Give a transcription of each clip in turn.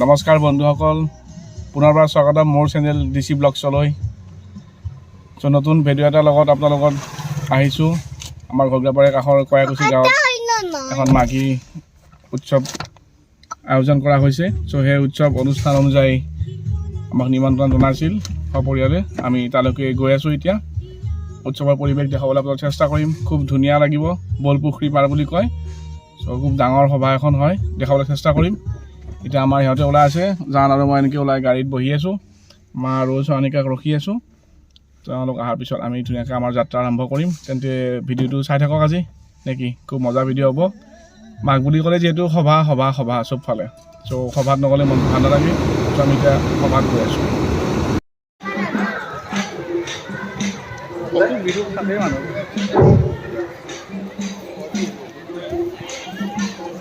নমস্কাৰ বন্ধুসকল, পুনৰবাৰ স্বাগতম মোৰ চেনেল ডিচি ব্লগছলৈ। নতুন ভিডিঅ' এটাৰ লগত আপোনালোকৰ আহিছোঁ। আমাৰ ঘগ্ৰাপাৰা কাষৰ কয়াকুছি গাঁৱত এখন মাঘী উৎসৱ আয়োজন কৰা হৈছে। সেই উৎসৱ অনুষ্ঠান অনুযায়ী আমাক নিমন্ত্ৰণ জনাইছিল সপৰিয়ালে। আমি তালৈকে গৈ আছোঁ। এতিয়া উৎসৱৰ পৰিৱেশ দেখাবলৈ আপোনালোক চেষ্টা কৰিম। খুব ধুনীয়া লাগিব, বলপুখুৰী পাৰ বুলি কয়। খুব ডাঙৰ সভা এখন হয়, দেখাবলৈ চেষ্টা কৰিম। এতিয়া আমাৰ সিহঁতে ওলাই আছে, জান আৰু মই এনেকৈ ওলাই গাড়ীত বহি আছোঁ। মা আৰু ছোৱালীকাক ৰখি আছোঁ। তেওঁলোক অহাৰ পিছত আমি ধুনীয়াকৈ আমাৰ যাত্ৰা আৰম্ভ কৰিম। তেন্তে ভিডিঅ'টো চাই থাকক আজি নেকি? খুব মজা ভিডিঅ' হ'ব। মাঘ বুলি ক'লে যিহেতু সভা সভা সভা চবফালে, সভাত নগ'লে মনটো ভাল নালাগে। আমি এতিয়া সভাত গৈ আছোঁ।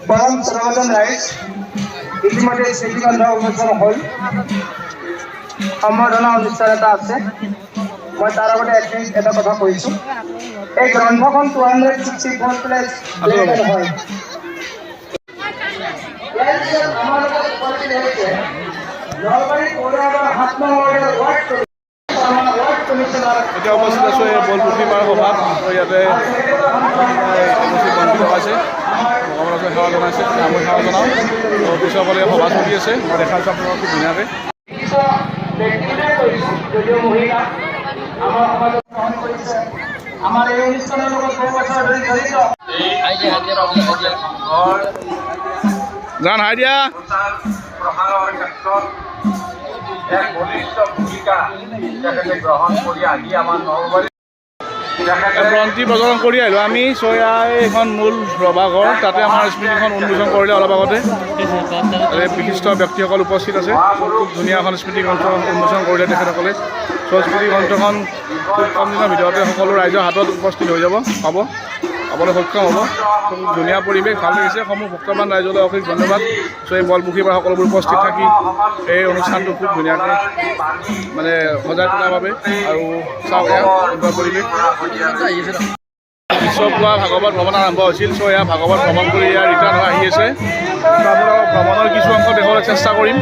পৰম সনাতন ৰাইজ, ইতিমধ্যে চেতিকন্ধ উন্মোচন হ'ল। সম্বৰ্ধনা অনুষ্ঠান এটা আছে। মই তাৰ আগতে এটা কথা কৈছোঁ। এই গ্ৰন্থখন 264 প্লেট হয়। এতিয়া উপস্থিত আছোঁ এই বলপুখুৰী পাৰ সভাত। ইয়াতে আছে ভগৱানক সেৱা জনাইছে, আমি সেৱা জনাওঁ। পিছৰফালে সভা চলি আছে, মই দেখাইছোঁ আপোনালোকক খুব ধুনীয়াকৈ। আমাৰ এই অনুষ্ঠানৰ লগত বহু বছৰ ধৰি জড়িত জান হাই দিয়া প্ৰসাৰৰ ক্ষেত্ৰত এক বলিষ্ঠ ভূমিকা তেখেতে গ্ৰহণ কৰি আহি আমাৰ নলবাৰী বন্তি প্ৰজ্বলন কৰি আহিলোঁ আমি। এইখন মূল ৰভাঘৰ, তাতে আমাৰ স্মৃতিখন উন্মোচন কৰিলে অলপ আগতে। বিশিষ্ট ব্যক্তিসকল উপস্থিত আছে। খুব ধুনীয়া এখন স্মৃতি গ্ৰন্থ উন্মোচন কৰিলে তেখেতসকলে। স্মৃতি গ্ৰন্থখন খুব কম দিনৰ ভিতৰতে সকলো ৰাইজৰ হাতত উপস্থিত হৈ যাব, পাবলৈ সক্ষম হ'ব। খুব ধুনীয়া পৰিৱেশ, ভাল লাগিছে। সমূহ ভক্তবান ৰাইজলৈ অশেষ ধন্যবাদ। এই বলপুখুৰীৰ পৰা সকলোবোৰ উপস্থিত থাকি এই অনুষ্ঠানটো খুব ধুনীয়াকৈ সজাই তোলাৰ বাবে। আৰু চাওক এয়া সুন্দৰ পৰিৱেশ। পিছৰপৰা ভাগৱত ভ্ৰমণ আৰম্ভ হৈছিল। এয়া ভাগৱত ভ্ৰমণ কৰি ইয়াৰ ৰিটাৰ্ণ হৈ আহি আছে। আপোনালোকক ভ্ৰমণৰ কিছু অংশ দেখাবলৈ চেষ্টা কৰিম।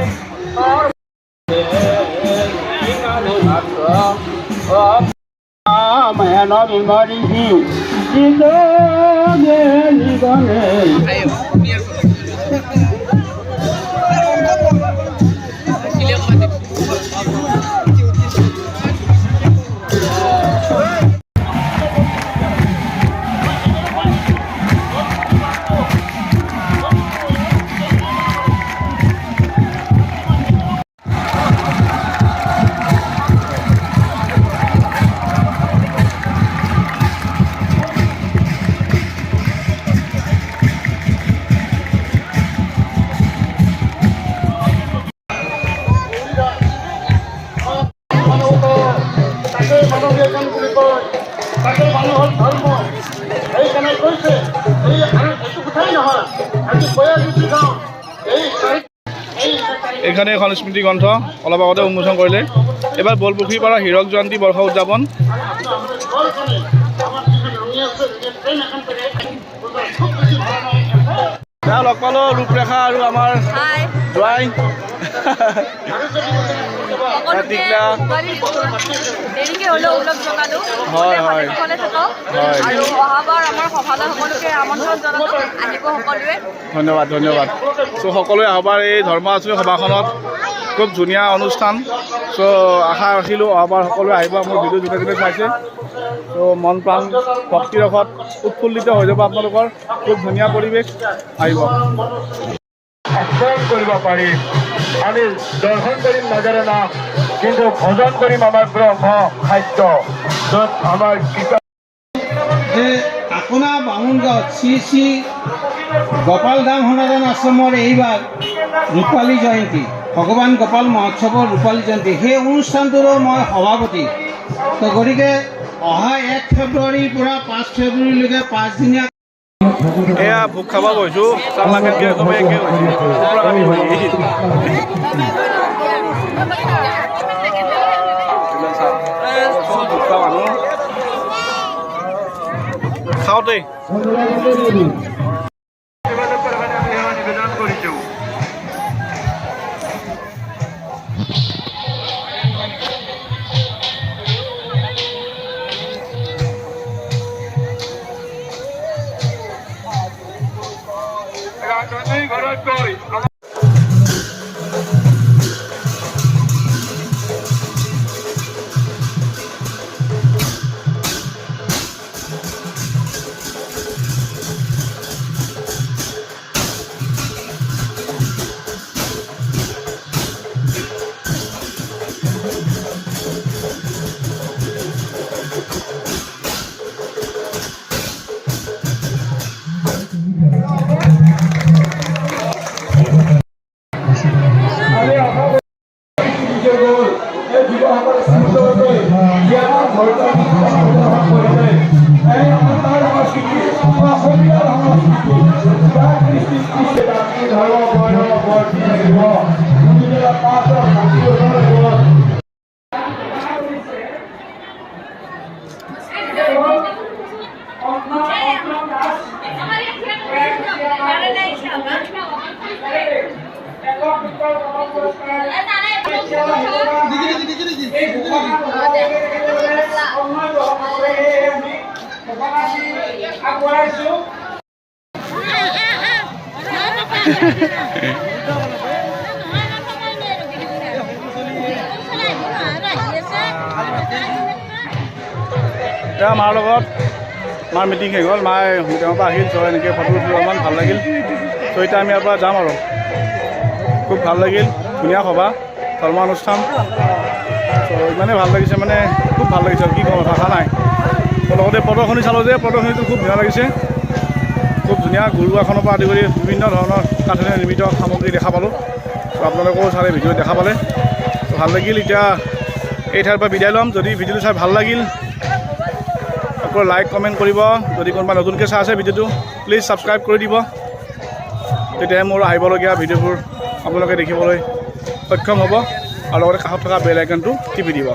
এইখানে এখন স্মৃতি গ্ৰন্থ অলপ আগতে উন্মোচন কৰিলে। এইবাৰ বলপুখুৰীৰ পৰা হীৰক জয়ন্তী বৰ্ষ উদযাপন। লগ পালোঁ ৰূপৰেখা আৰু আমাৰ জোৱাই হয় হয় ধন্যবাদ ধন্যবাদ। সকলোৱে অহাবাৰ এই ধৰ্ম আঁচনি সভাখনত খুব ধুনীয়া অনুষ্ঠান। আশা ৰাখিলোঁ অহাবাৰ সকলোৱে আহিব। মোৰ ভিডিঅ' যোনে যোনে চাইছে। মন প্ৰাণ ভক্তিৰসত উৎফুল্লিত হৈ যাব আপোনালোকৰ। খুব ধুনীয়া পৰিৱেশ, আহিব। কৰিব পাৰিম, আমি দৰ্শন কৰিম নাজানে না, কিন্তু ভজন কৰিম আমাৰ ব্ৰহ্ম খাদ্য, য'ত আমাৰ আপোনাৰ বামুণগাঁৱত শ্ৰী শ্ৰী গোপাল দাম সনাতন আশ্ৰমৰ এইবাৰ ৰূপালী জয়ন্তী, ভগৱান গোপাল মহোৎসৱৰ ৰূপালী জয়ন্তী, সেই অনুষ্ঠানটোৰো মই সভাপতি। তো গতিকে অহা 1 ফেব্ৰুৱাৰীৰ পৰা 5 ফেব্ৰুৱাৰীলৈকে 5 দিনীয়া এয়া ভোগ খাব গৈছোঁ। খাওঁতে এতিয়া মাৰ লগত মাৰ মিটিং শেষ হ'ল মায়ে তেওঁৰ পৰা আহিল চ' এনেকৈ ফটো উঠিলোঁ অলপমান ভাল লাগিল চ' এতিয়া আমি ইয়াৰ পৰা যাম আৰু খুব ভাল লাগিল ধুনীয়া সভা ধৰ্ম অনুষ্ঠান চ' ইমানেই ভাল লাগিছে মানে খুব ভাল লাগিছে আৰু কি ক'ম ভাষা নাই লগতে প্ৰদৰ্শনী চালোঁ যে প্ৰদৰ্শনীটো খুব ধুনীয়া লাগিছে খুব ধুনীয়া গুৰু আসনৰ পৰা আদি কৰি বিভিন্ন ধৰণৰ কাঠেৰে নিৰ্মিত সামগ্ৰী দেখা পালোঁ ত' আপোনালোকেও চালে ভিডিঅ'ত দেখা পালে ত' ভাল লাগিল এতিয়া এই ঠাইৰ পৰা বিদায় ল'ম যদি ভিডিঅ'টো চাই ভাল লাগিল আকৌ লাইক কমেণ্ট কৰিব যদি কোনোবা নতুনকৈ চাই আছে ভিডিঅ'টো প্লিজ ছাবস্ক্ৰাইব কৰি দিব তেতিয়াহে মোৰ আহিবলগীয়া ভিডিঅ'বোৰ আপোনালোকে দেখিবলৈ সক্ষম হ'ব আৰু লগতে কাষত থকা বেল আইকনটো টিপি দিব